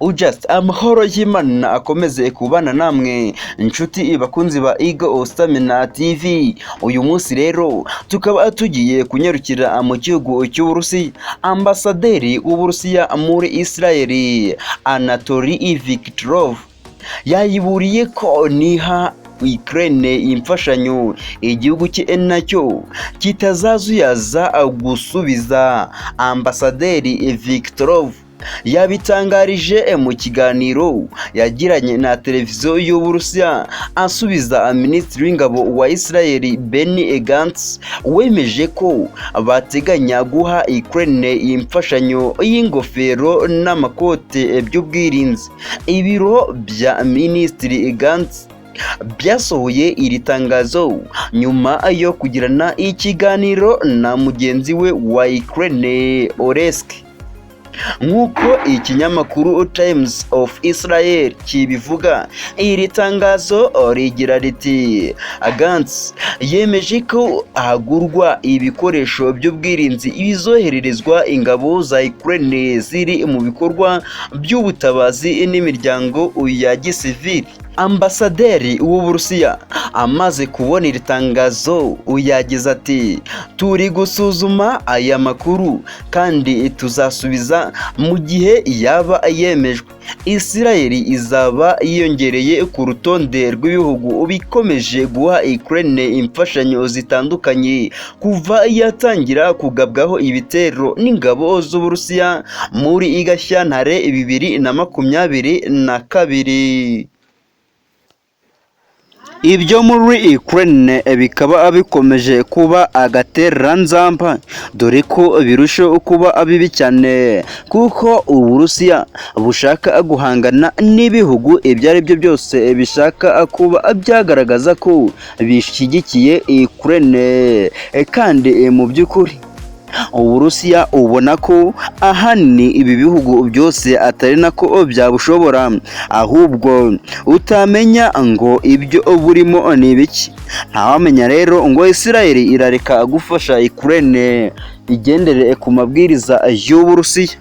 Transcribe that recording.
Just amahoro y'Imana akomeze kubana namwe inshuti bakunzi ba Stamina TV. Uyu munsi rero tukaba tugiye kunyarukira mu gihugu cy'Uburusiya. Ambasaderi w'Uburusiya muri Israel Anatoli Viktorov yayiburiye ko niha Ukraine imfashanyo igihugu cye nacyo kitazazuyaza gusubiza. Ambasaderi Viktorov yabitangarije mu kiganiro yagiranye na televiziyo y'Uburusiya asubiza Minisitiri w'Ingabo wa Israel Benny Gantz wemeje ko bateganya guha Ukraine imfashanyo y'ingofero n'amakote by'ubwirinzi. Ibiro bya Minisitiri Gantz byasohoye iri tangazo nyuma yo kugirana ikiganiro na mugenzi we wa Ukraine Oleski. Nk'uko ikinyamakuru Times of Israel kibivuga, iri tangazo rigira riti Gantz yemeje ko hagurwa ibikoresho by'ubwirinzi bizohererezwa ingabo za Ukraine ziri mu bikorwa by'ubutabazi n'imiryango ya gisivili. Ambasaderi w'Uburusiya amaze kubona iri tangazo yagize ati turi gusuzuma aya makuru kandi tuzasubiza mu gihe yaba yemejwe. Israel izaba yiyongereye ku rutonde rw'ibihugu bikomeje guha Ukraine imfashanyo zitandukanye kuva yatangira kugabwaho ibitero n'ingabo z'Uburusiya muri Gashyantare 2022. Ibyo muri Ukraine bikaba bikomeje kuba agatereranzamba, dore ko birushaho kuba bibi cyane kuko Uburusiya bushaka guhangana n'ibihugu ibyo ari byo byose bishaka kuba byagaragaza ko bishyigikiye Ukraine. Kandi mu by'ukuri Uburusiya ubona ko ahanini ibi bihugu byose atari nako byabushobora, ahubwo utamenya ngo ibyo burimo ni ibiki. Ntawamenya rero ngo Israel irareka gufasha Ukraine igendere ku mabwiriza y'Uburusiya.